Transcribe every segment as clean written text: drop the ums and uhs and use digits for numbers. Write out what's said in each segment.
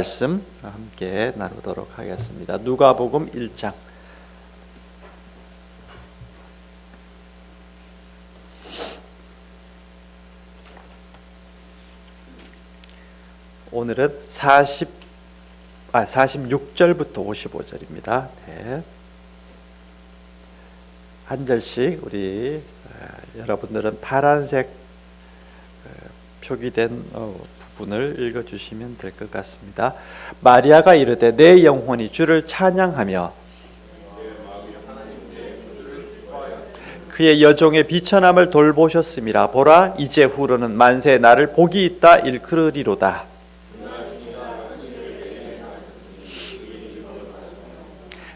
말씀 함께 나누도록 하겠습니다. 누가복음 1장. 오늘은 46절부터 55절입니다. 네. 한 절씩 우리 여러분들은 파란색 표기된 부분을 읽어주시면 될 것 같습니다. 마리아가 이르되 내 영혼이 주를 찬양하며 그의 여종의 비천함을 돌보셨음이라. 보라, 이제 후로는 만세 나를 복이 있다 일컬으리로다.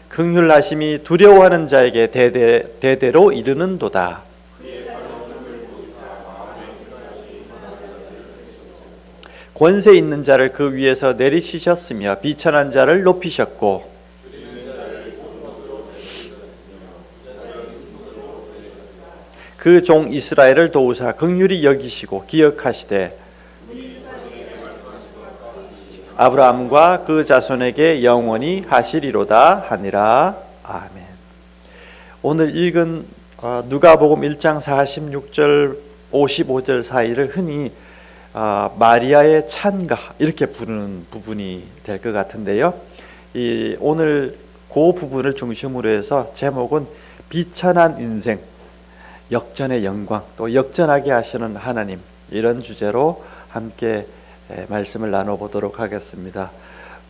긍휼하심이 두려워하는 자에게 대대로 이르는도다. 권세 있는 자를 그 위에서 내리시셨으며 비천한 자를 높이셨고 그 종 이스라엘을 도우사 긍휼히 여기시고 기억하시되 아브라함과 그 자손에게 영원히 하시리로다 하니라. 아멘. 오늘 읽은 누가복음 1장 46절 55절 사이를 흔히 마리아의 찬가 이렇게 부르는 부분이 될 것 같은데요. 오늘 그 부분을 중심으로 해서 제목은 비천한 인생, 역전의 영광, 또 역전하게 하시는 하나님, 이런 주제로 함께 말씀을 나눠보도록 하겠습니다.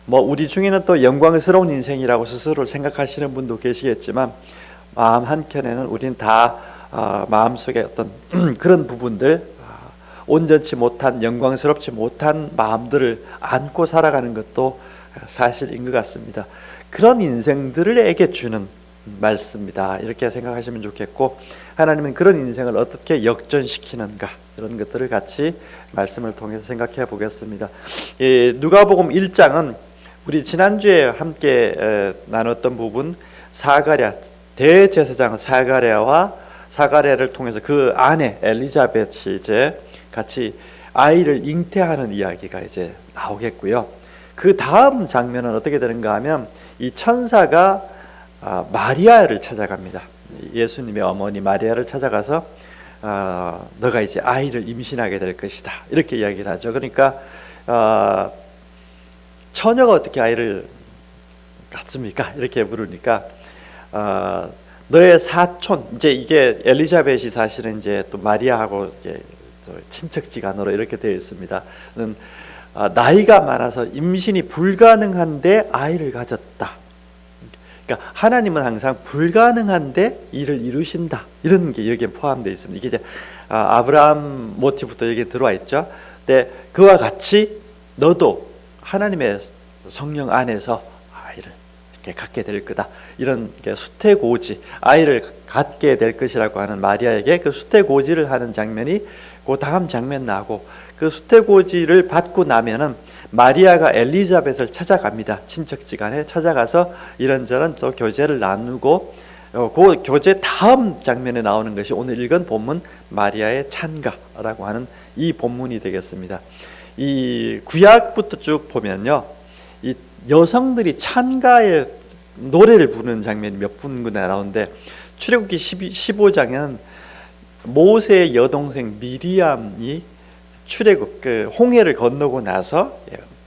우리 중에는 또 영광스러운 인생이라고 스스로 생각하시는 분도 계시겠지만 마음 한켠에는 우리는 다 마음속에 어떤 그런 부분들, 온전치 못한, 영광스럽지 못한 마음들을 안고 살아가는 것도 사실인 것 같습니다. 그런 인생들에게 주는 말씀이다, 이렇게 생각하시면 좋겠고, 하나님은 그런 인생을 어떻게 역전시키는가, 이런 것들을 같이 말씀을 통해서 생각해 보겠습니다. 누가복음 1장은 우리 지난주에 함께 나눴던 부분, 사가랴, 대제사장 사가랴를 통해서 그 아내 엘리자벳이 이제 같이 아이를 잉태하는 이야기가 이제 나오겠고요. 그 다음 장면은 어떻게 되는가 하면 이 천사가 마리아를 찾아갑니다. 예수님의 어머니 마리아를 찾아가서 너가 이제 아이를 임신하게 될 것이다, 이렇게 이야기를 하죠. 그러니까 처녀가 어떻게 아이를 갖습니까? 이렇게 물으니까 너의 사촌, 이제 이게 엘리자벳이 사실은 이제 또 마리아하고 이제 친척지간으로 이렇게 되어 있습니다. 나이가 많아서 임신이 불가능한데 아이를 가졌다. 그러니까 하나님은 항상 불가능한데 일을 이루신다, 이런 게 여기에 포함되어 있습니다. 이게 이제 아브라함 모티브부터 여기에 들어와 있죠. 근데 그와 같이 너도 하나님의 성령 안에서 아이를 이렇게 갖게 될 거다, 이런 수태고지, 아이를 갖게 될 것이라고 하는 마리아에게 그 수태고지를 하는 장면이 그 다음 장면 나오고, 그 수태고지를 받고 나면은 마리아가 엘리자벳을 찾아갑니다. 친척지간에 찾아가서 이런저런 또 교제를 나누고, 그 교제 다음 장면에 나오는 것이 오늘 읽은 본문 마리아의 찬가라고 하는 이 본문이 되겠습니다. 이 구약부터 쭉 보면요, 이 여성들이 찬가의 노래를 부르는 장면이 몇 군데 나오는데, 출애굽기 15장에는 모세의 여동생 미리암이 출애굽 홍해를 건너고 나서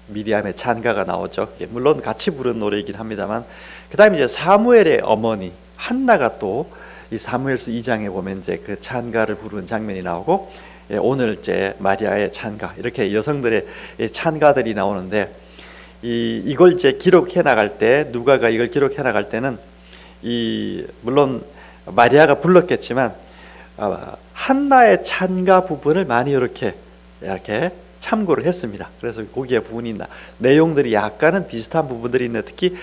미리암의 찬가가 나오죠. 물론 같이 부른 노래이긴 합니다만, 그다음에 이제 사무엘의 어머니 한나가 또 이 사무엘서 2장에 보면 이제 그 찬가를 부르는 장면이 나오고, 오늘 이제 마리아의 찬가, 이렇게 여성들의 찬가들이 나오는데, 이걸 이제 기록해 나갈 때, 누가가 이걸 기록해 나갈 때는 물론 마리아가 불렀겠지만 한나의 찬가 부분을 많이 이렇게 참고를 했습니다. 그래서 거기에 부분이 내용들이 약간은 비슷한 부분들이 있는데, 특히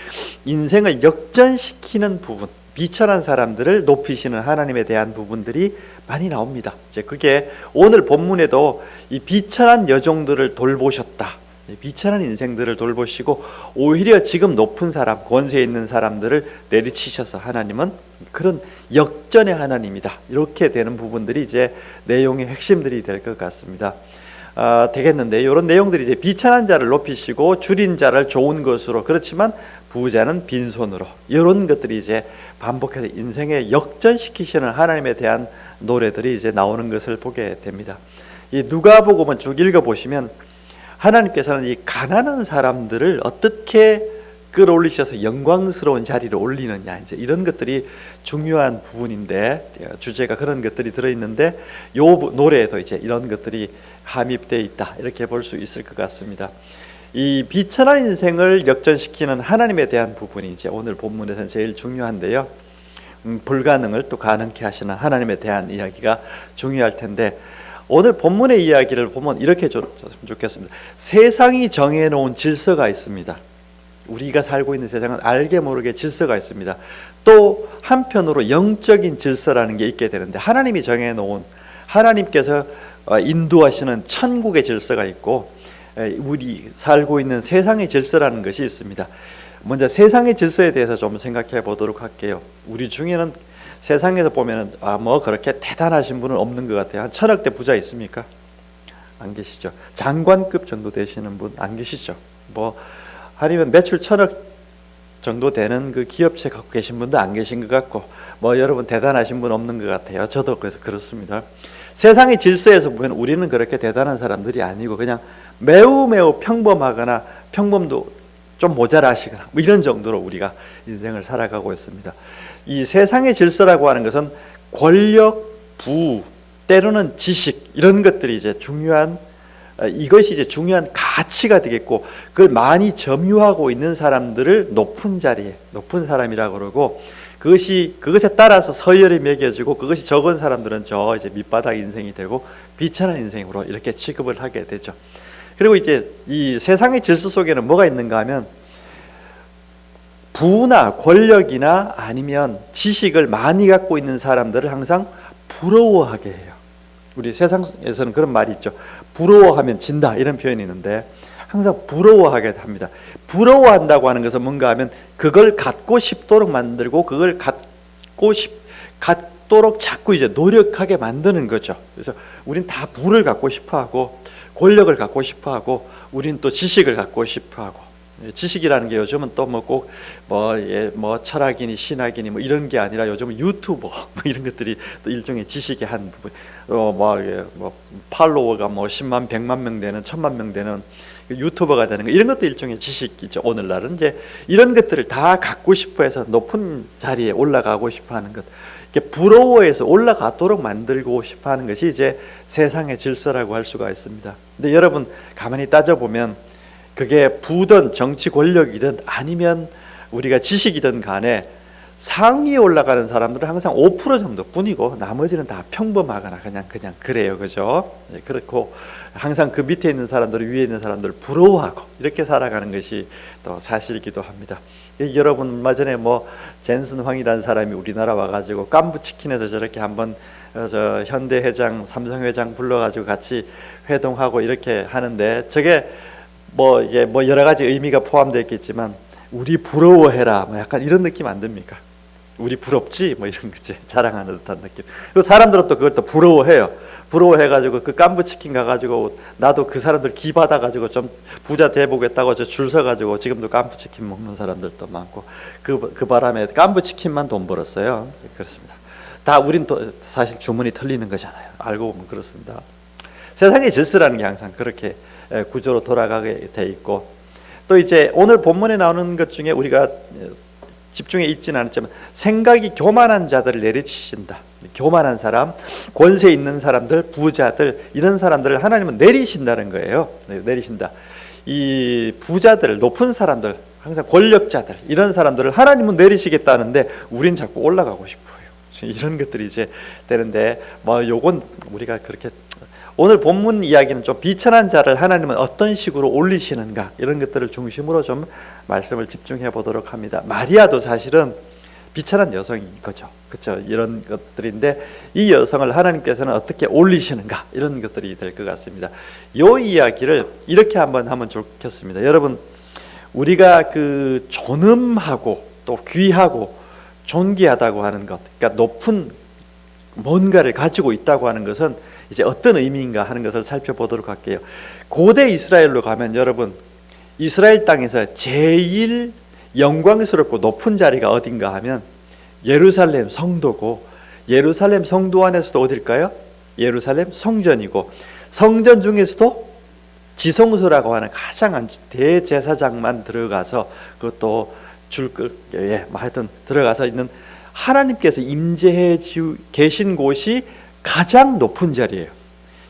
인생을 역전시키는 부분, 비천한 사람들을 높이시는 하나님에 대한 부분들이 많이 나옵니다. 이제 그게 오늘 본문에도 이 비천한 여종들을 돌보셨다, 비천한 인생들을 돌보시고 오히려 지금 높은 사람, 권세 있는 사람들을 내리치셔서 하나님은 그런 역전의 하나님이다, 이렇게 되는 부분들이 이제 내용의 핵심들이 될 것 같습니다. 되겠는데, 이런 내용들이 이제 비천한 자를 높이시고 줄인 자를 좋은 것으로, 그렇지만 부자는 빈손으로, 이런 것들이 이제 반복해서 인생에 역전시키시는 하나님에 대한 노래들이 이제 나오는 것을 보게 됩니다. 이 누가복음은 쭉 읽어보시면 하나님께서는 이 가난한 사람들을 어떻게 끌어올리셔서 영광스러운 자리를 올리느냐, 이제 이런 것들이 중요한 부분인데, 주제가 그런 것들이 들어있는데, 요 노래에도 이제 이런 것들이 함입되어 있다, 이렇게 볼 수 있을 것 같습니다. 이 비천한 인생을 역전시키는 하나님에 대한 부분이 이제 오늘 본문에서는 제일 중요한데요. 불가능을 또 가능케 하시는 하나님에 대한 이야기가 중요할 텐데, 오늘 본문의 이야기를 보면 이렇게 줬으면 좋겠습니다. 세상이 정해놓은 질서가 있습니다. 우리가 살고 있는 세상은 알게 모르게 질서가 있습니다. 또 한편으로 영적인 질서라는 게 있게 되는데, 하나님이 정해놓은, 하나님께서 인도하시는 천국의 질서가 있고, 우리 살고 있는 세상의 질서라는 것이 있습니다. 먼저 세상의 질서에 대해서 좀 생각해 보도록 할게요. 우리 중에는 세상에서 보면은 뭐 그렇게 대단하신 분은 없는 것 같아요. 한 1000억대 부자 있습니까? 안 계시죠. 장관급 정도 되시는 분 안 계시죠. 뭐 아니면 매출 1000억 정도 되는 그 기업체 갖고 계신 분도 안 계신 것 같고, 뭐 여러분 대단하신 분 없는 것 같아요. 저도 그래서 그렇습니다. 세상의 질서에서 보면 우리는 그렇게 대단한 사람들이 아니고 그냥 매우 평범하거나 평범도 좀 모자라시거나 뭐 이런 정도로 우리가 인생을 살아가고 있습니다. 이 세상의 질서라고 하는 것은 권력, 부, 때로는 지식, 이런 것들이 이제 중요한, 이것이 이제 중요한 가치가 되겠고, 그걸 많이 점유하고 있는 사람들을 높은 자리에, 높은 사람이라고 그러고, 그것에 따라서 서열이 매겨지고, 그것이 적은 사람들은 저 이제 밑바닥 인생이 되고 비천한 인생으로 이렇게 취급을 하게 되죠. 그리고 이제 이 세상의 질서 속에는 뭐가 있는가 하면, 부나 권력이나 아니면 지식을 많이 갖고 있는 사람들을 항상 부러워하게 해요. 우리 세상에서는 그런 말이 있죠. 부러워하면 진다, 이런 표현이 있는데, 항상 부러워하게 합니다. 부러워한다고 하는 것은 뭔가 하면 그걸 갖고 싶도록 만들고, 그걸 갖도록 자꾸 이제 노력하게 만드는 거죠. 그래서 우린 다 부를 갖고 싶어하고, 권력을 갖고 싶어하고, 우린 또 지식을 갖고 싶어하고. 지식이라는 게 요즘은 또 뭐 꼭 뭐 철학이니 신학이니 뭐 이런 게 아니라 요즘은 유튜버 뭐 이런 것들이 또 일종의 지식의 한 부분. 뭐 팔로워가 뭐 10만, 100만 명 되는, 1000만 명 되는 유튜버가 되는 거, 이런 것도 일종의 지식이죠. 오늘날은 이제 이런 것들을 다 갖고 싶어해서 높은 자리에 올라가고 싶어하는 것, 이렇게 부러워해서 올라가도록 만들고 싶어하는 것이 이제 세상의 질서라고 할 수가 있습니다. 근데 여러분 가만히 따져보면, 그게 부든 정치 권력이든 아니면 우리가 지식이든 간에 상위에 올라가는 사람들은 항상 5% 정도뿐이고 나머지는 다 평범하거나 그냥 그래요. 그죠? 그렇고 항상 그 밑에 있는 사람들, 위에 있는 사람들을 부러워하고 이렇게 살아가는 것이 또 사실이기도 합니다. 여러분 얼마 전에 뭐 젠슨 황이라는 사람이 우리나라 와가지고 깐부치킨에서 저렇게 한번 저 현대 회장, 삼성 회장 불러가지고 같이 회동하고 이렇게 하는데, 저게 이게 뭐 여러 가지 의미가 포함되어 있겠지만, 우리 부러워해라, 뭐 약간 이런 느낌 안 듭니까? 우리 부럽지? 뭐 이런 거지. 자랑하는 듯한 느낌. 그 사람들은 또 그걸 또 부러워해요. 부러워해가지고 그 깐부치킨 가가지고 나도 그 사람들 기 받아가지고 좀 부자 돼보겠다고 저 줄 서가지고 지금도 깐부치킨 먹는 사람들도 많고, 그 바람에 깐부치킨만 돈 벌었어요. 그렇습니다. 다 우린 또 사실 주문이 틀리는 거잖아요. 알고 보면 그렇습니다. 세상의 질서라는 게 항상 그렇게 구조로 돌아가게 돼 있고, 또 이제 오늘 본문에 나오는 것 중에 우리가 집중해 있지는 않았지만, 생각이 교만한 자들을 내리치신다. 교만한 사람, 권세 있는 사람들, 부자들, 이런 사람들을 하나님은 내리신다는 거예요. 내리신다. 이 부자들, 높은 사람들, 항상 권력자들, 이런 사람들을 하나님은 내리시겠다는데 우린 자꾸 올라가고 싶어요. 이런 것들이 이제 되는데, 뭐 요건 우리가 그렇게, 오늘 본문 이야기는 좀 비천한 자를 하나님은 어떤 식으로 올리시는가, 이런 것들을 중심으로 좀 말씀을 집중해 보도록 합니다. 마리아도 사실은 비천한 여성인 거죠. 그렇죠? 이런 것들인데, 이 여성을 하나님께서는 어떻게 올리시는가, 이런 것들이 될 것 같습니다. 이 이야기를 이렇게 한번 하면 좋겠습니다. 여러분, 우리가 그 존엄하고 또 귀하고 존귀하다고 하는 것, 그러니까 높은 뭔가를 가지고 있다고 하는 것은 이제 어떤 의미인가 하는 것을 살펴보도록 할게요. 고대 이스라엘로 가면 여러분, 이스라엘 땅에서 제일 영광스럽고 높은 자리가 어딘가 하면 예루살렘 성도고, 예루살렘 성도 안에서도 어딜까요? 예루살렘 성전이고, 성전 중에서도 지성소라고 하는 가장 대제사장만 들어가서, 그것도 하여튼 들어가서 있는 하나님께서 임재해 계신 곳이 가장 높은 자리예요.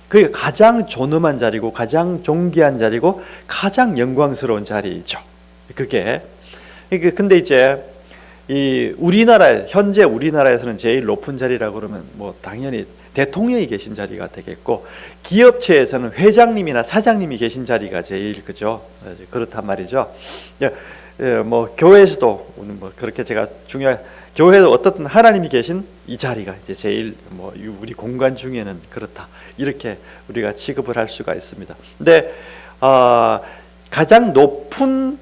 그게 가장 존엄한 자리고, 가장 존귀한 자리고, 가장 영광스러운 자리죠. 그게. 근데 이제 이 현재 우리나라에서는 제일 높은 자리라고 그러면 뭐 당연히 대통령이 계신 자리가 되겠고, 기업체에서는 회장님이나 사장님이 계신 자리가 제일, 그죠? 그렇단 말이죠. 뭐 교회에서도 뭐 그렇게 제가 교회에서 어떻든 하나님이 계신 이 자리가 이제 제일 뭐 우리 공간 중에는 그렇다, 이렇게 우리가 취급을 할 수가 있습니다. 근데 가장 높은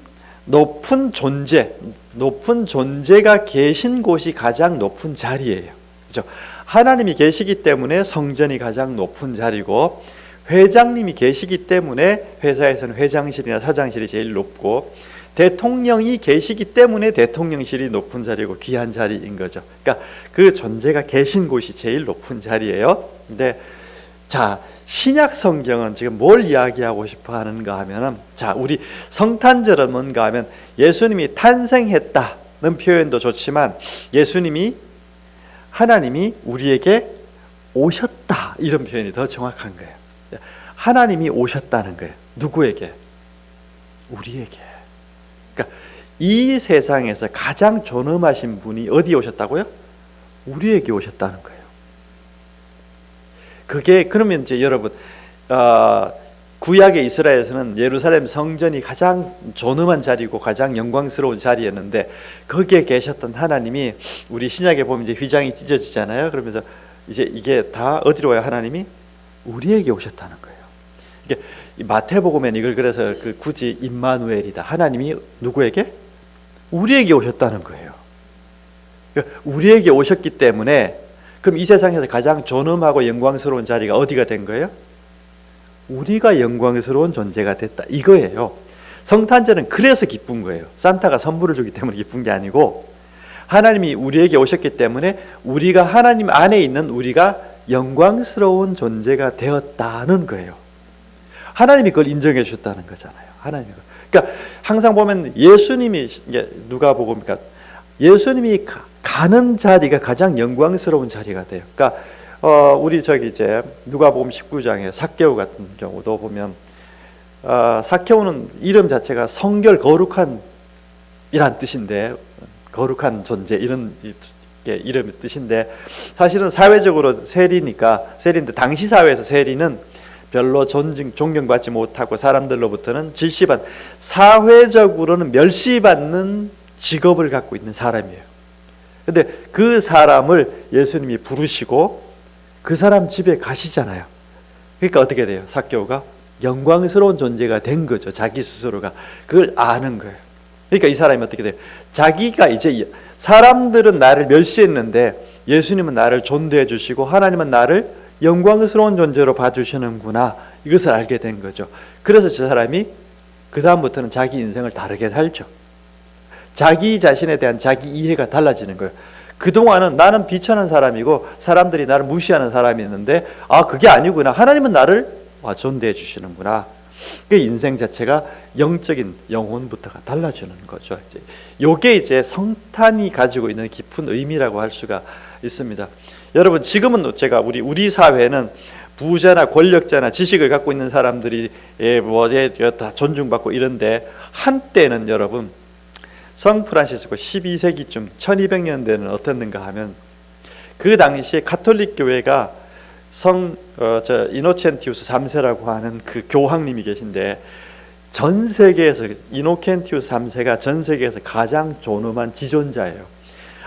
존재가 계신 곳이 가장 높은 자리예요. 그렇죠? 하나님이 계시기 때문에 성전이 가장 높은 자리고, 회장님이 계시기 때문에 회사에서는 회장실이나 사장실이 제일 높고, 대통령이 계시기 때문에 대통령실이 높은 자리고 귀한 자리인 거죠. 그러니까 그 존재가 계신 곳이 제일 높은 자리예요. 근데 자, 신약 성경은 지금 뭘 이야기하고 싶어 하는가 하면은, 자, 우리 성탄절은 뭔가 하면 예수님이 탄생했다는 표현도 좋지만, 하나님이 우리에게 오셨다, 이런 표현이 더 정확한 거예요. 하나님이 오셨다는 거예요. 누구에게? 우리에게. 그러니까 이 세상에서 가장 존엄하신 분이 어디에 오셨다고요? 우리에게 오셨다는 거예요. 그게 그러면 이제 여러분, 구약의 이스라엘에서는 예루살렘 성전이 가장 존엄한 자리고 가장 영광스러운 자리였는데, 거기에 계셨던 하나님이 우리 신약에 보면 이제 휘장이 찢어지잖아요. 그러면서 이제 이게 다 어디로 와요? 하나님이 우리에게 오셨다는 거예요. 이게 마태복음엔 이걸 그래서 굳이 임마누엘이다, 하나님이 누구에게? 우리에게 오셨다는 거예요. 그러니까 우리에게 오셨기 때문에, 그럼 이 세상에서 가장 존엄하고 영광스러운 자리가 어디가 된 거예요? 우리가 영광스러운 존재가 됐다, 이거예요. 성탄절은 그래서 기쁜 거예요. 산타가 선물을 주기 때문에 기쁜 게 아니고, 하나님이 우리에게 오셨기 때문에 우리가 하나님 안에 있는 우리가 영광스러운 존재가 되었다는 거예요. 하나님이 그걸 인정해 주셨다는 거잖아요. 하나님이. 그러니까 항상 보면 예수님이, 누가복음이니까 예수님이 가는 자리가 가장 영광스러운 자리가 돼요. 그러니까 우리 이제 누가복음 19장에 삭개오 같은 경우도 보면, 삭개오는 이름 자체가 성결 거룩한 이란 뜻인데, 거룩한 존재, 이런 이름의 뜻인데, 사실은 사회적으로 세리인데, 당시 사회에서 세리는 별로 존경받지 못하고 사람들로부터는 질시받는, 사회적으로는 멸시받는 직업을 갖고 있는 사람이에요. 근데 그 사람을 예수님이 부르시고 그 사람 집에 가시잖아요. 그러니까 어떻게 돼요? 삭개오가 영광스러운 존재가 된 거죠. 자기 스스로가 그걸 아는 거예요. 그러니까 이 사람이 어떻게 돼요? 자기가 이제, 사람들은 나를 멸시했는데 예수님은 나를 존대해 주시고 하나님은 나를 영광스러운 존재로 봐주시는구나, 이것을 알게 된 거죠. 그래서 저 사람이 그 다음부터는 자기 인생을 다르게 살죠. 자기 자신에 대한 자기 이해가 달라지는 거예요. 그동안은 나는 비천한 사람이고 사람들이 나를 무시하는 사람이었는데, 그게 아니구나, 하나님은 나를 존대해 주시는구나. 그 인생 자체가 영적인 영혼부터가 달라지는 거죠. 이게 이제 성탄이 가지고 있는 깊은 의미라고 할 수가 있습니다. 여러분, 지금은 제가 우리 사회는 부자나 권력자나 지식을 갖고 있는 사람들이 다 존중받고 이런데, 한때는 여러분, 성프란시스코 12세기쯤 1200년대는 어땠는가 하면, 그 당시에 가톨릭 교회가 이노첸티우스 3세라고 하는 그 교황님이 계신데, 전 세계에서 이노켄티우스 3세가 전 세계에서 가장 존엄한 지존자예요.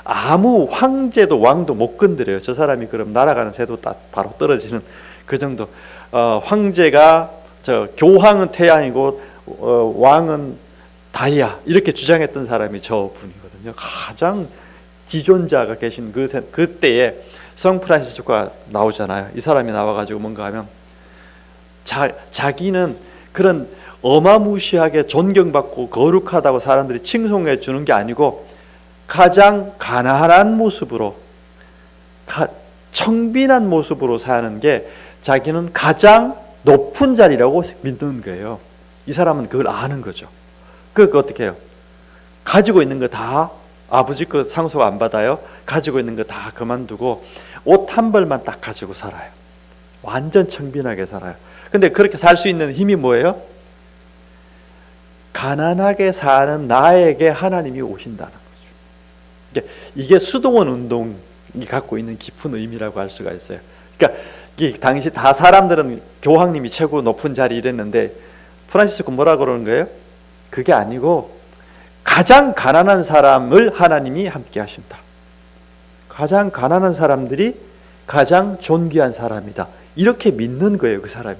아무 황제도 왕도 못 건드려요. 저 사람이 그럼 날아가는 새도 바로 떨어지는 그 정도. 황제가, 교황은 태양이고 왕은 다이아, 이렇게 주장했던 사람이 저 분이거든요. 가장 지존자가 계신 그때에 성 프란시스코가 나오잖아요. 이 사람이 나와가지고 뭔가 하면 자기는 그런 어마무시하게 존경받고 거룩하다고 사람들이 칭송해 주는 게 아니고 가장 가난한 모습으로 청빈한 모습으로 사는 게 자기는 가장 높은 자리라고 믿는 거예요. 이 사람은 그걸 아는 거죠. 그거 어떻게 해요? 가지고 있는 거 다 아버지 거 상속 안 받아요. 가지고 있는 거 다 그만두고 옷 한 벌만 딱 가지고 살아요. 완전 청빈하게 살아요. 근데 그렇게 살 수 있는 힘이 뭐예요? 가난하게 사는 나에게 하나님이 오신다는 거죠. 이게 수동원 운동이 갖고 있는 깊은 의미라고 할 수가 있어요. 그러니까 당시 다 사람들은 교황님이 최고 높은 자리 이랬는데 프란시스코 뭐라 그러는 거예요? 그게 아니고 가장 가난한 사람을 하나님이 함께 하신다. 가장 가난한 사람들이 가장 존귀한 사람이다. 이렇게 믿는 거예요, 그 사람이.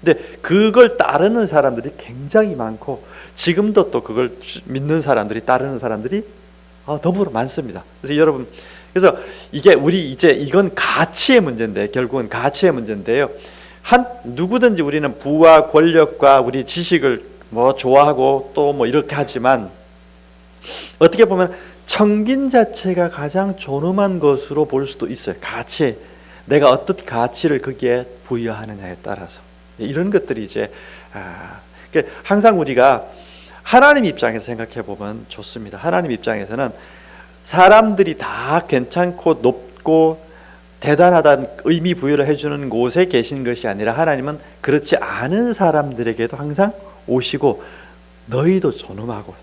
근데 그걸 따르는 사람들이 굉장히 많고 지금도 또 그걸 믿는 사람들이 따르는 사람들이 더불어 많습니다. 그래서 여러분, 그래서 이게 우리 이제 이건 가치의 문제인데 결국은 가치의 문제인데요. 누구든지 우리는 부와 권력과 우리 지식을 뭐 좋아하고 또 뭐 이렇게 하지만 어떻게 보면 청빈 자체가 가장 존엄한 것으로 볼 수도 있어요. 가치, 내가 어떤 가치를 거기에 부여하느냐에 따라서 이런 것들이 이제 항상 우리가 하나님 입장에서 생각해 보면 좋습니다. 하나님 입장에서는 사람들이 다 괜찮고 높고 대단하다는 의미 부여를 해주는 곳에 계신 것이 아니라 하나님은 그렇지 않은 사람들에게도 항상 오시고 너희도 존엄하고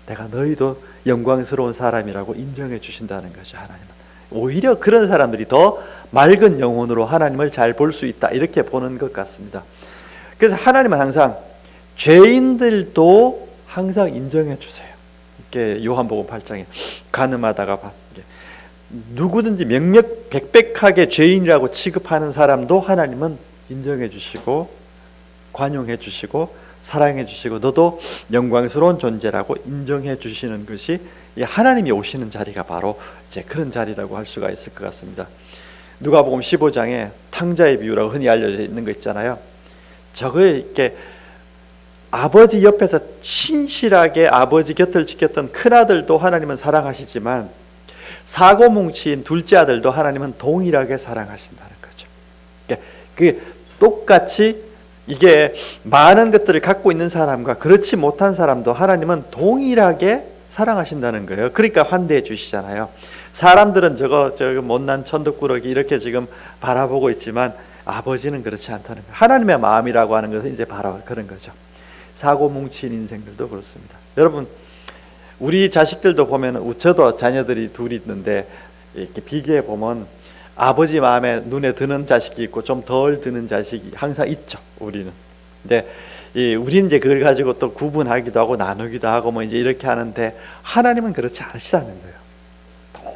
내가 너희도 영광스러운 사람이라고 인정해 주신다는 거죠. 하나님은 오히려 그런 사람들이 더 맑은 영혼으로 하나님을 잘 볼 수 있다 이렇게 보는 것 같습니다. 그래서 하나님은 항상 죄인들도 항상 인정해 주세요. 이렇게 요한복음 8장에 간음하다가 누구든지 명명백백하게 죄인이라고 취급하는 사람도 하나님은 인정해 주시고 관용해 주시고 사랑해 주시고 너도 영광스러운 존재라고 인정해 주시는 것이 하나님이 오시는 자리가 바로 이제 그런 자리라고 할 수가 있을 것 같습니다. 누가복음 15장에 탕자의 비유라고 흔히 알려져 있는 거 있잖아요. 저거에 이렇게 아버지 옆에서 신실하게 아버지 곁을 지켰던 큰아들도 하나님은 사랑하시지만 사고뭉치인 둘째 아들도 하나님은 동일하게 사랑하신다는 거죠. 그게 똑같이 이게 많은 것들을 갖고 있는 사람과 그렇지 못한 사람도 하나님은 동일하게 사랑하신다는 거예요. 그러니까 환대해 주시잖아요. 사람들은 저거 못난 천덕꾸러기 이렇게 지금 바라보고 있지만 아버지는 그렇지 않다는 거예요. 하나님의 마음이라고 하는 것은 이제 바로 그런 거죠. 사고뭉친 인생들도 그렇습니다. 여러분, 우리 자식들도 보면 저도 자녀들이 둘이 있는데 이렇게 비교해 보면 아버지 마음에 눈에 드는 자식이 있고 좀 덜 드는 자식이 항상 있죠. 우리는. 근데 우리는 이제 그걸 가지고 또 구분하기도 하고 나누기도 하고 뭐 이제 이렇게 하는데 하나님은 그렇지 않으시다는 거예요.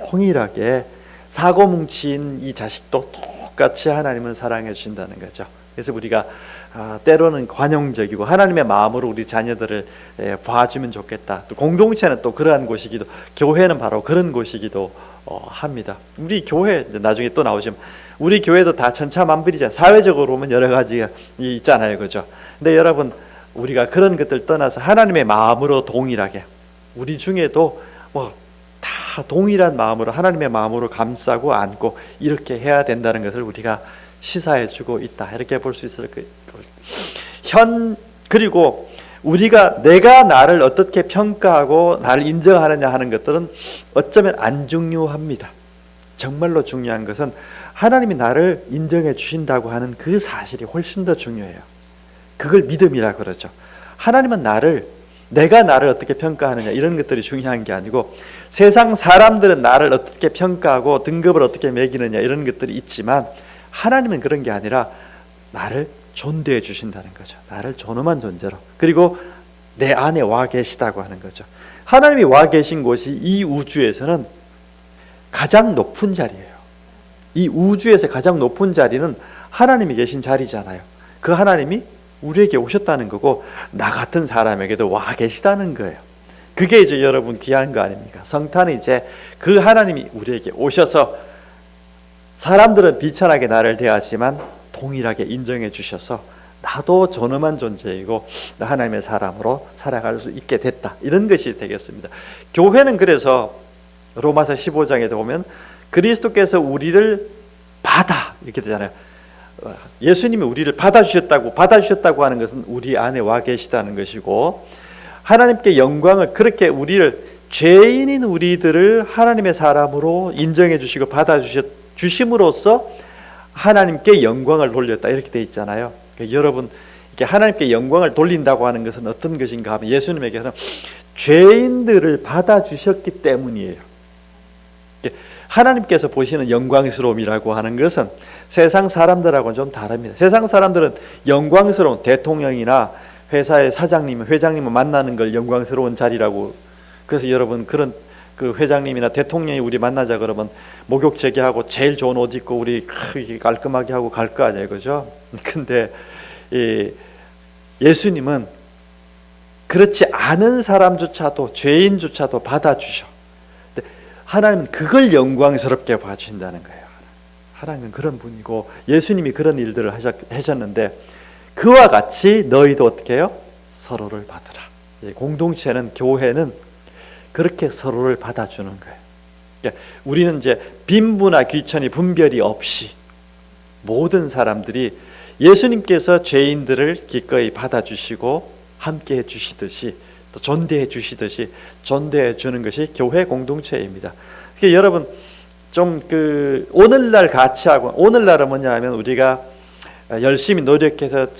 동일하게 사고뭉친 이 자식도 똑같이 하나님은 사랑해 주신다는 거죠. 그래서 우리가 때로는 관용적이고 하나님의 마음으로 우리 자녀들을 봐주면 좋겠다. 또 공동체는 또 그러한 곳이기도, 교회는 바로 그런 곳이기도 합니다. 우리 교회 나중에 또 나오시면 우리 교회도 다 천차만별이잖아요. 사회적으로 보면 여러 가지가 있잖아요, 그죠? 근데 여러분, 우리가 그런 것들 떠나서 하나님의 마음으로 동일하게 우리 중에도 뭐 다 동일한 마음으로 하나님의 마음으로 감싸고 안고 이렇게 해야 된다는 것을 우리가 시사해주고 있다 이렇게 볼 수 있을 거예요. 그리고 우리가 내가 나를 어떻게 평가하고 나를 인정하느냐 하는 것들은 어쩌면 안 중요합니다. 정말로 중요한 것은 하나님이 나를 인정해 주신다고 하는 그 사실이 훨씬 더 중요해요. 그걸 믿음이라 그러죠. 하나님은 내가 나를 어떻게 평가하느냐 이런 것들이 중요한 게 아니고 세상 사람들은 나를 어떻게 평가하고 등급을 어떻게 매기느냐 이런 것들이 있지만 하나님은 그런 게 아니라 나를 존대해 주신다는 거죠. 나를 존엄한 존재로. 그리고 내 안에 와 계시다고 하는 거죠. 하나님이 와 계신 곳이 이 우주에서는 가장 높은 자리예요. 이 우주에서 가장 높은 자리는 하나님이 계신 자리잖아요. 그 하나님이 우리에게 오셨다는 거고 나 같은 사람에게도 와 계시다는 거예요. 그게 이제 여러분 귀한 거 아닙니까? 성탄은 이제 그 하나님이 우리에게 오셔서 사람들은 비천하게 나를 대하지만 동일하게 인정해 주셔서 나도 존엄한 존재이고 하나님의 사람으로 살아갈 수 있게 됐다. 이런 것이 되겠습니다. 교회는 그래서 로마서 15장에 보면 그리스도께서 우리를 받아 이렇게 되잖아요. 예수님이 우리를 받아주셨다고 하는 것은 우리 안에 와 계시다는 것이고, 하나님께 영광을, 그렇게 우리를, 죄인인 우리들을 하나님의 사람으로 인정해 주시고 받아주심으로써 하나님께 영광을 돌렸다, 이렇게 돼 있잖아요. 그러니까 여러분, 이렇게 하나님께 영광을 돌린다고 하는 것은 어떤 것인가 하면 예수님에게는 죄인들을 받아주셨기 때문이에요. 하나님께서 보시는 영광스러움이라고 하는 것은 세상 사람들하고는 좀 다릅니다. 세상 사람들은 영광스러운 대통령이나 회사의 사장님, 회장님을 만나는 걸 영광스러운 자리라고. 그래서 여러분, 그런 그 회장님이나 대통령이 우리 만나자 그러면 목욕 제기하고 제일 좋은 옷 입고 우리 깔끔하게 하고 갈 거 아니에요, 그죠? 근데 예수님은 그렇지 않은 사람조차도, 죄인조차도 받아주셔. 하나님은 그걸 영광스럽게 봐주신다는 거예요. 하나님은 그런 분이고 예수님이 그런 일들을 하셨는데, 그와 같이 너희도 어떻게 해요? 서로를 받으라. 공동체는, 교회는 그렇게 서로를 받아주는 거예요. 그러니까 우리는 이제 빈부나 귀천이 분별이 없이 모든 사람들이 예수님께서 죄인들을 기꺼이 받아주시고 함께해 주시듯이, 또 존대해 주시듯이 존대해 주는 것이 교회 공동체입니다. 그러니까 여러분, 좀 오늘날 가치하고, 오늘날은 뭐냐 하면 우리가 열심히 노력해서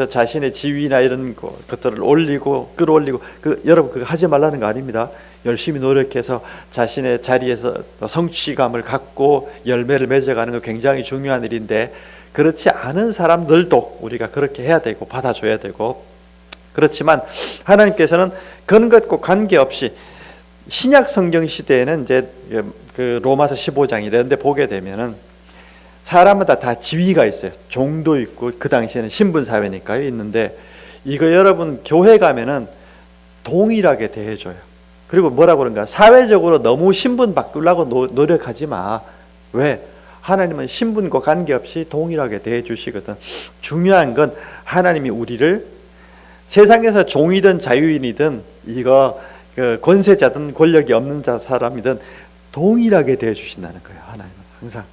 자신의 지위나 이런 것들을 올리고 끌어올리고, 여러분 그거 하지 말라는 거 아닙니다. 열심히 노력해서 자신의 자리에서 성취감을 갖고 열매를 맺어가는 거 굉장히 중요한 일인데, 그렇지 않은 사람들도 우리가 그렇게 해야 되고 받아줘야 되고, 그렇지만 하나님께서는 그런 것과 관계없이 신약 성경 시대에는 이제 그 로마서 15장 이런데 보게 되면은 사람마다 다 지위가 있어요. 종도 있고, 그 당시에는 신분 사회니까요, 있는데, 이거 여러분 교회 가면은 동일하게 대해줘요. 그리고 뭐라고 그런가, 사회적으로 너무 신분 바꾸려고 노력하지 마. 왜? 하나님은 신분과 관계없이 동일하게 대해 주시거든. 중요한 건 하나님이 우리를 세상에서 종이든 자유인이든 이거 권세자든 권력이 없는 사람이든 동일하게 대해 주신다는 거예요. 하나님은 항상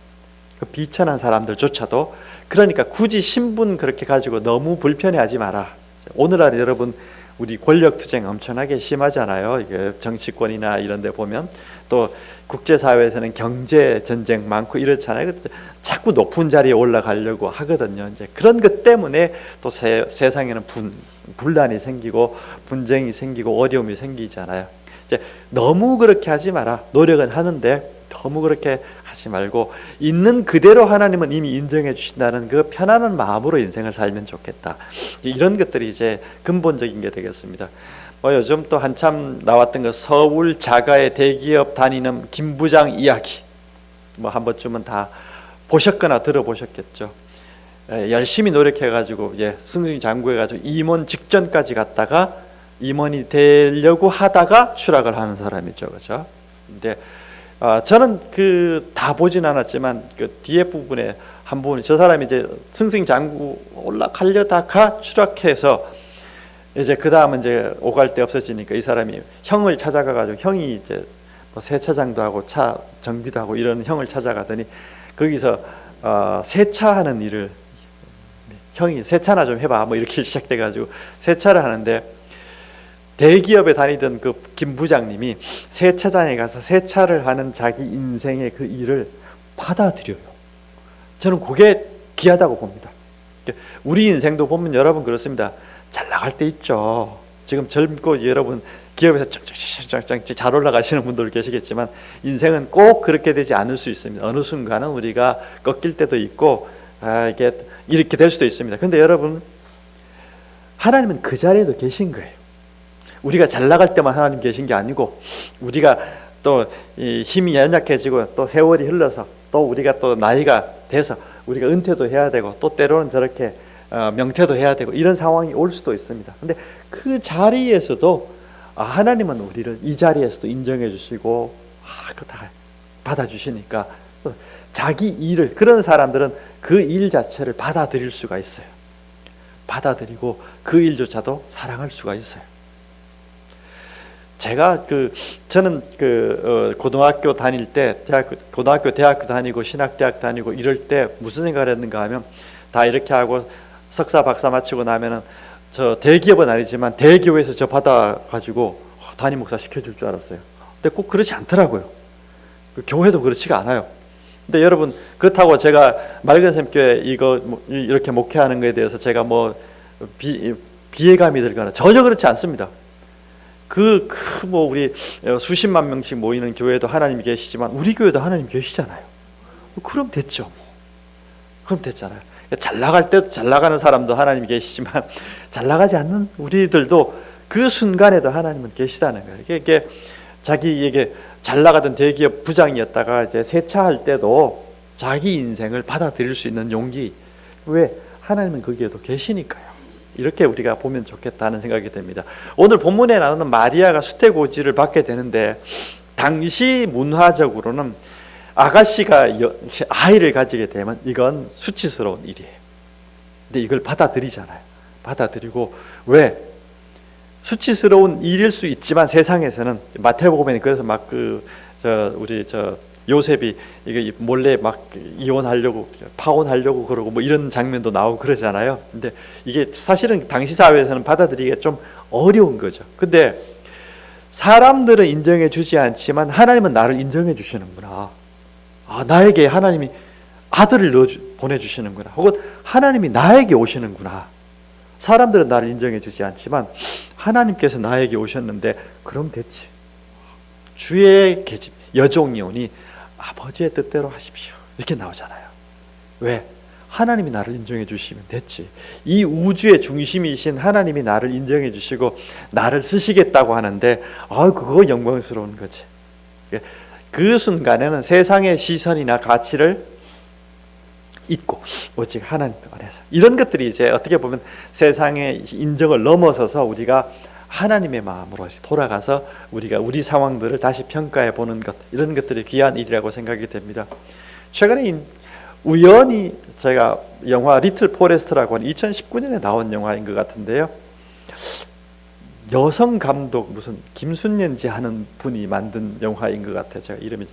비천한 사람들조차도. 그러니까 굳이 신분 그렇게 가지고 너무 불편해하지 마라. 오늘날 여러분, 우리 권력 투쟁 엄청나게 심하잖아요. 이게 정치권이나 이런 데 보면, 또 국제사회에서는 경제 전쟁 많고 이렇잖아요. 자꾸 높은 자리에 올라가려고 하거든요. 이제 그런 것 때문에 또 세상에는 분란이 생기고 분쟁이 생기고 어려움이 생기잖아요. 이제 너무 그렇게 하지 마라. 노력은 하는데 너무 그렇게 하지 말고 있는 그대로 하나님은 이미 인정해 주신다는 그 편안한 마음으로 인생을 살면 좋겠다. 이런 것들이 이제 근본적인 게 되겠습니다. 요즘 또 한참 나왔던 거, 서울 자가의 대기업 다니는 김 부장 이야기, 한 번쯤은 다 보셨거나 들어보셨겠죠. 열심히 노력해가지고 승승 장구해가지고 임원 직전까지 갔다가 임원이 되려고 하다가 추락을 하는 사람이죠, 그렇죠? 근데 저는 다 보진 않았지만 그 뒤에 부분에 한 부분, 저 사람이 이제 승승 장구 올라가려다가 추락해서 이제 그 다음은 이제 오갈 데 없어지니까 이 사람이 형을 찾아가가지고, 형이 이제 뭐 세차장도 하고 차 정비도 하고 이런 형을 찾아가더니 거기서 세차하는 일을, 형이 세차나 좀 해봐 뭐 이렇게 시작돼가지고 세차를 하는데, 대기업에 다니던 그 김 부장님이 세차장에 가서 세차를 하는 자기 인생의 그 일을 받아들여요. 저는 그게 귀하다고 봅니다. 우리 인생도 보면 여러분 그렇습니다. 잘 나갈 때 있죠. 지금 젊고 여러분 기업에서 쫙쫙쫙쫙 잘 올라가시는 분들 계시겠지만, 인생은 꼭 그렇게 되지 않을 수 있습니다. 어느 순간은 우리가 꺾일 때도 있고 이게 이렇게 될 수도 있습니다. 근데 여러분, 하나님은 그 자리에도 계신 거예요. 우리가 잘 나갈 때만 하나님 계신 게 아니고, 우리가 또 힘이 연약해지고 또 세월이 흘러서 또 우리가 또 나이가 돼서 우리가 은퇴도 해야 되고 또 때로는 저렇게 명퇴도 해야 되고 이런 상황이 올 수도 있습니다. 근데 그 자리에서도 하나님은 우리를 이 자리에서도 인정해 주시고 그거 다 받아주시니까 자기 일을, 그런 사람들은 그 일 자체를 받아들일 수가 있어요. 받아들이고 그 일조차도 사랑할 수가 있어요. 저는 고등학교 다닐 때, 대학교 다니고 신학대학 다니고 이럴 때 무슨 생각을 했는가 하면, 다 이렇게 하고 석사 박사 마치고 나면은 저 대기업은 아니지만 대교회에서 저 받아가지고 담임 목사 시켜줄 줄 알았어요. 근데 꼭 그렇지 않더라고요. 그 교회도 그렇지가 않아요. 근데 여러분, 그렇다고 제가 맑은 샘교회 이렇게 목회하는 것에 대해서 제가 비애감이 들거나 전혀 그렇지 않습니다. 우리 수십만 명씩 모이는 교회도 하나님이 계시지만 우리 교회도 하나님 계시잖아요. 그럼 됐죠. 그럼 됐잖아요. 잘 나갈 때도, 잘 나가는 사람도 하나님이 계시지만 잘 나가지 않는 우리들도 그 순간에도 하나님은 계시다는 거예요. 이게 자기에게 잘 나가던 대기업 부장이었다가 이제 세차할 때도 자기 인생을 받아들일 수 있는 용기. 왜? 하나님은 거기에도 계시니까요. 이렇게 우리가 보면 좋겠다는 생각이 됩니다. 오늘 본문에 나오는 마리아가 수태고지를 받게 되는데, 당시 문화적으로는 아가씨가 아이를 가지게 되면 이건 수치스러운 일이에요. 근데 이걸 받아들이잖아요. 받아들이고, 왜? 수치스러운 일일 수 있지만 세상에서는, 마태복음에 그래서 우리 요셉이 이게 몰래 막 이혼하려고, 파혼하려고 그러고 이런 장면도 나오고 그러잖아요. 근데 이게 사실은 당시 사회에서는 받아들이기가 좀 어려운 거죠. 근데 사람들은 인정해 주지 않지만 하나님은 나를 인정해 주시는구나. 나에게 하나님이 아들을 보내주시는구나. 혹은 하나님이 나에게 오시는구나. 사람들은 나를 인정해 주지 않지만 하나님께서 나에게 오셨는데, 그럼 됐지. 주의 계집 여종이오니 아버지의 뜻대로 하십시오. 이렇게 나오잖아요. 왜? 하나님이 나를 인정해 주시면 됐지. 이 우주의 중심이신 하나님이 나를 인정해 주시고 나를 쓰시겠다고 하는데, 그거 영광스러운 거지. 그 순간에는 세상의 시선이나 가치를 잊고 오직 하나님 안에서, 이런 것들이 이제 어떻게 보면 세상의 인정을 넘어서서 우리가 하나님의 마음으로 돌아가서 우리가 우리 상황들을 다시 평가해 보는 것, 이런 것들이 귀한 일이라고 생각이 됩니다. 최근에 우연히 제가 영화 리틀 포레스트라고 하는 2019년에 나온 영화인 것 같은데요. 여성 감독 무슨 김순년지 하는 분이 만든 영화인 것 같아요. 제가 이름이.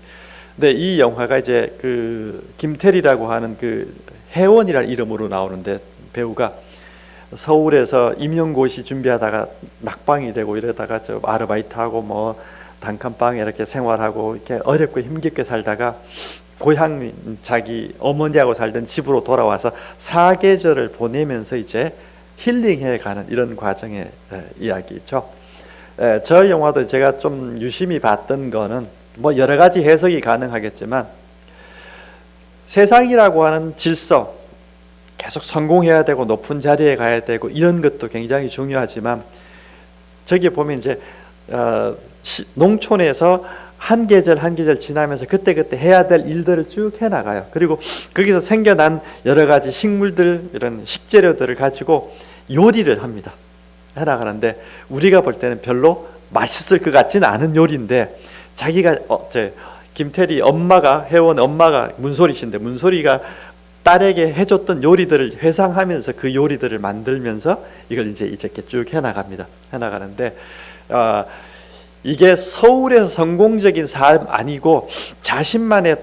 근데 이 영화가 이제 김태리라고 하는 혜원이라는 이름으로 나오는데, 배우가 서울에서 임용고시 준비하다가 낙방이 되고 이러다가 아르바이트하고 단칸방에 이렇게 생활하고 이렇게 어렵고 힘겹게 살다가 고향 자기 어머니하고 살던 집으로 돌아와서 사계절을 보내면서 이제 힐링해 가는 이런 과정의 이야기죠. 저 영화도 제가 좀 유심히 봤던 거는 여러 가지 해석이 가능하겠지만, 세상이라고 하는 질서, 계속 성공해야 되고 높은 자리에 가야 되고 이런 것도 굉장히 중요하지만, 저기 보면 이제 농촌에서 한 계절 한 계절 지나면서 그때그때 해야 될 일들을 쭉 해나가요. 그리고 거기서 생겨난 여러 가지 식물들, 이런 식재료들을 가지고 요리를 합니다. 해나가는데, 우리가 볼 때는 별로 맛있을 것 같지는 않은 요리인데, 자기가 김태리 엄마가, 혜원 엄마가 문소리신데, 문소리가 딸에게 해줬던 요리들을 회상하면서 그 요리들을 만들면서 이걸 이제 이렇게 쭉 해나갑니다. 해나가는데, 이게 서울에서 성공적인 삶 아니고 자신만의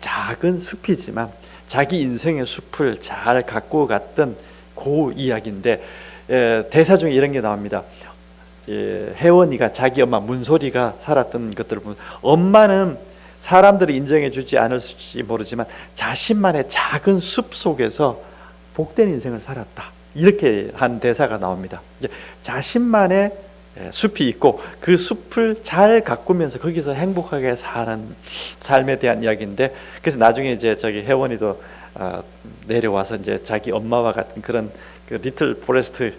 작은 숲이지만 자기 인생의 숲을 잘 갖고 갔던 그 이야기인데, 대사 중에 이런 게 나옵니다. 혜원이가 자기 엄마 문소리가 살았던 것들을 보면, 엄마는 사람들이 인정해 주지 않을지 모르지만 자신만의 작은 숲 속에서 복된 인생을 살았다. 이렇게 한 대사가 나옵니다. 자신만의 숲이 있고 그 숲을 잘 가꾸면서 거기서 행복하게 사는 삶에 대한 이야기인데, 그래서 나중에 이제 혜원이도 내려와서 이제 자기 엄마와 같은 그런 리틀 포레스트,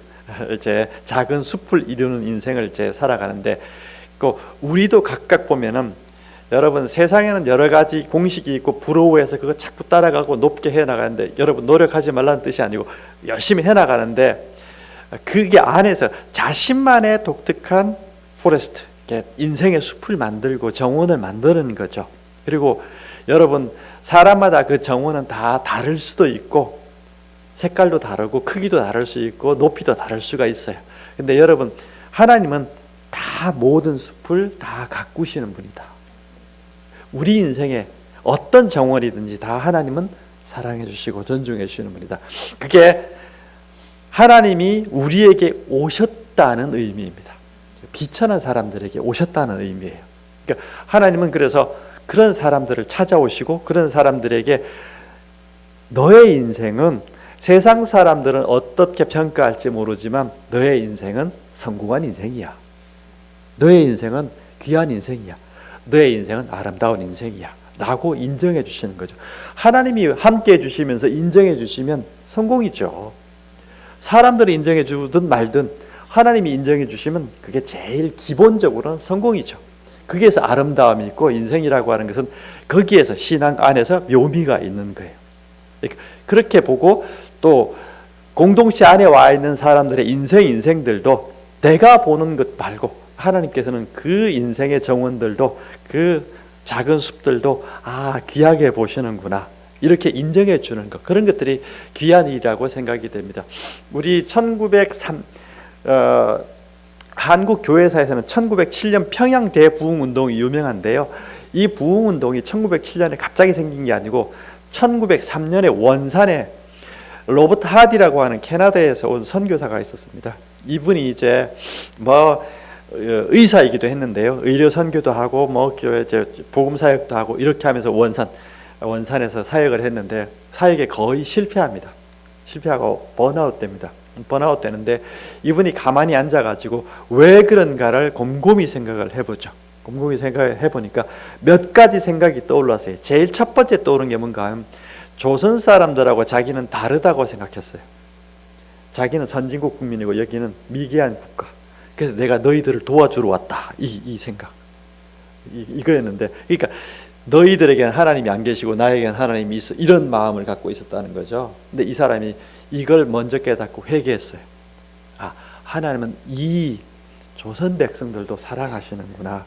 이제 작은 숲을 이루는 인생을 이제 살아가는데, 우리도 각각 보면은, 여러분 세상에는 여러 가지 공식이 있고 부러워해서 그거 자꾸 따라가고 높게 해나가는데, 여러분 노력하지 말라는 뜻이 아니고 열심히 해나가는데, 그게 안에서 자신만의 독특한 포레스트, 인생의 숲을 만들고 정원을 만드는 거죠. 그리고 여러분, 사람마다 그 정원은 다 다를 수도 있고 색깔도 다르고 크기도 다를 수 있고 높이도 다를 수가 있어요. 근데 여러분, 하나님은 다 모든 숲을 다 가꾸시는 분이다. 우리 인생에 어떤 정원이든지 다 하나님은 사랑해 주시고 존중해 주시는 분이다. 그게 하나님이 우리에게 오셨다는 의미입니다. 비천한 사람들에게 오셨다는 의미예요. 그러니까 하나님은 그래서 그런 사람들을 찾아오시고 그런 사람들에게 너의 인생은 세상 사람들은 어떻게 평가할지 모르지만 너의 인생은 성공한 인생이야. 너의 인생은 귀한 인생이야. 너의 인생은 아름다운 인생이야 라고 인정해 주시는 거죠. 하나님이 함께 해 주시면서 인정해 주시면 성공이죠. 사람들이 인정해 주든 말든 하나님이 인정해 주시면 그게 제일 기본적으로는 성공이죠. 거기에서 아름다움이 있고 인생이라고 하는 것은 거기에서 신앙 안에서 묘미가 있는 거예요. 그렇게 보고 또 공동체 안에 와 있는 사람들의 인생들도 내가 보는 것 말고 하나님께서는 그 인생의 정원들도 그 작은 숲들도 귀하게 보시는구나 이렇게 인정해 주는 것, 그런 것들이 귀한 일이라고 생각이 됩니다. 우리 한국 교회사에서는 1907년 평양 대부흥운동이 유명한데요. 이 부흥운동이 1907년에 갑자기 생긴 게 아니고 1903년에 원산에 로버트 하디라고 하는 캐나다에서 온 선교사가 있었습니다. 이분이 이제 의사이기도 했는데요. 의료 선교도 하고 교회 복음 사역도 하고 이렇게 하면서 원산에서 사역을 했는데 사역에 거의 실패합니다. 실패하고 번아웃 됩니다. 번아웃 되는데 이분이 가만히 앉아가지고 왜 그런가를 곰곰이 생각을 해보죠. 곰곰이 생각을 해보니까 몇 가지 생각이 떠올랐어요. 제일 첫 번째 떠오른 게 뭔가 하면 조선 사람들하고 자기는 다르다고 생각했어요. 자기는 선진국 국민이고 여기는 미개한 국가. 그래서 내가 너희들을 도와주러 왔다. 이 생각. 이거였는데, 그러니까 너희들에게는 하나님이 안 계시고 나에게는 하나님이 있어. 이런 마음을 갖고 있었다는 거죠. 근데 이 사람이 이걸 먼저 깨닫고 회개했어요. 하나님은 이 조선 백성들도 사랑하시는구나.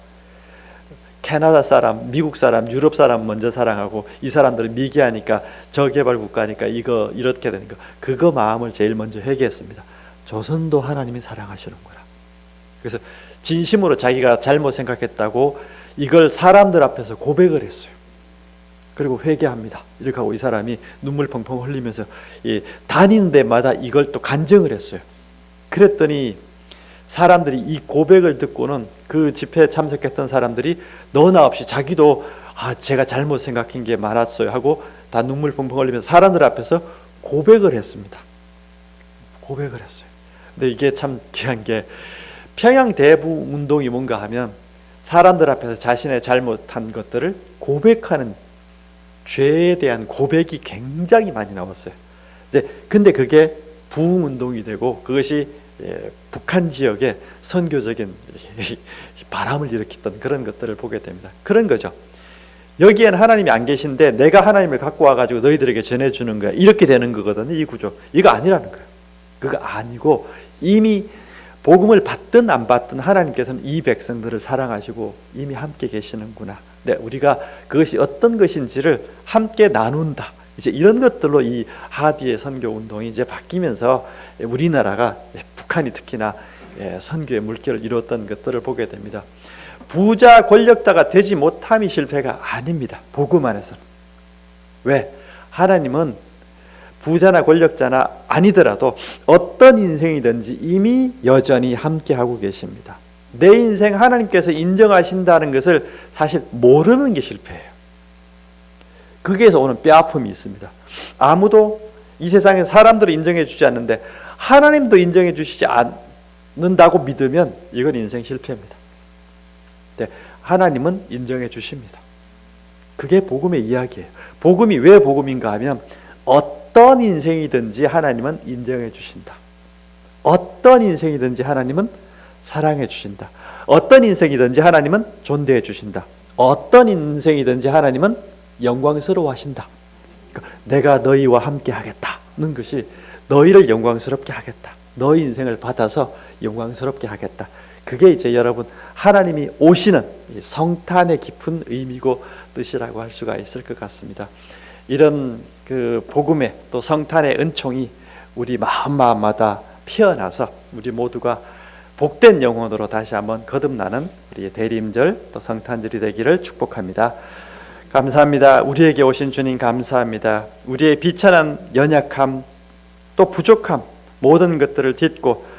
캐나다 사람, 미국 사람, 유럽 사람 먼저 사랑하고 이 사람들은 미개하니까 저개발 국가니까 이거 이렇게 되는 거. 그거 마음을 제일 먼저 회개했습니다. 조선도 하나님이 사랑하시는구나. 그래서 진심으로 자기가 잘못 생각했다고 이걸 사람들 앞에서 고백을 했어요. 그리고 회개합니다. 이렇게 하고 이 사람이 눈물 펑펑 흘리면서 다니는 데마다 이걸 또 간증을 했어요. 그랬더니 사람들이 이 고백을 듣고는 그 집회에 참석했던 사람들이 너나 없이 자기도 제가 잘못 생각한 게 많았어요 하고 다 눈물 펑펑 흘리면서 사람들 앞에서 고백을 했습니다. 고백을 했어요. 근데 이게 참 귀한 게 평양 대부 운동이 뭔가 하면 사람들 앞에서 자신의 잘못한 것들을 고백하는 죄에 대한 고백이 굉장히 많이 나왔어요. 근데 그게 부흥 운동이 되고 그것이 북한 지역에 선교적인 바람을 일으켰던 그런 것들을 보게 됩니다. 그런 거죠. 여기에는 하나님이 안 계신데 내가 하나님을 갖고 와가지고 너희들에게 전해주는 거야. 이렇게 되는 거거든요. 이 구조. 이거 아니라는 거예요. 그거 아니고 이미 복음을 받든 안 받든 하나님께서는 이 백성들을 사랑하시고 이미 함께 계시는구나. 네, 우리가 그것이 어떤 것인지를 함께 나눈다. 이제 이런 것들로 이 하디의 선교 운동이 이제 바뀌면서 우리나라가 북한이 특히나 선교의 물결을 이루었던 것들을 보게 됩니다. 부자 권력자가 되지 못함이 실패가 아닙니다. 복음 안에서는. 왜? 하나님은 부자나 권력자나 아니더라도 어떤 인생이든지 이미 여전히 함께하고 계십니다. 내 인생 하나님께서 인정하신다는 것을 사실 모르는 게 실패예요. 거기에서 오는 뼈아픔이 있습니다. 아무도 이 세상에 사람들을 인정해 주지 않는데 하나님도 인정해 주시지 않는다고 믿으면 이건 인생 실패입니다. 네, 하나님은 인정해 주십니다. 그게 복음의 이야기예요. 복음이 왜 복음인가 하면 어떤 인생이든지 하나님은 인정해 주신다. 어떤 인생이든지 하나님은 사랑해 주신다. 어떤 인생이든지 하나님은 존대해 주신다. 어떤 인생이든지 하나님은 영광스러워 하신다. 그러니까 내가 너희와 함께 하겠다는 것이 너희를 영광스럽게 하겠다. 너희 인생을 받아서 영광스럽게 하겠다. 그게 이제 여러분 하나님이 오시는 이 성탄의 깊은 의미고 뜻이라고 할 수가 있을 것 같습니다. 이런 그 복음의 또 성탄의 은총이 우리 마음마다 피어나서 우리 모두가 복된 영혼으로 다시 한번 거듭나는 우리의 대림절 또 성탄절이 되기를 축복합니다. 감사합니다. 우리에게 오신 주님 감사합니다. 우리의 비천한 연약함 또 부족함 모든 것들을 딛고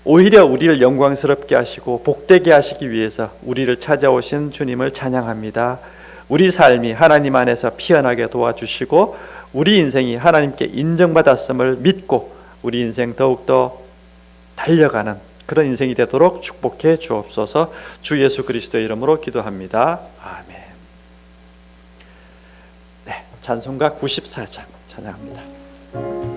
오히려 우리를 영광스럽게 하시고 복되게 하시기 위해서 우리를 찾아오신 주님을 찬양합니다. 우리 삶이 하나님 안에서 피어나게 도와주시고 우리 인생이 하나님께 인정받았음을 믿고 우리 인생 더욱더 달려가는 그런 인생이 되도록 축복해 주옵소서. 주 예수 그리스도의 이름으로 기도합니다. 아멘. 네, 찬송가 94장 찬양합니다.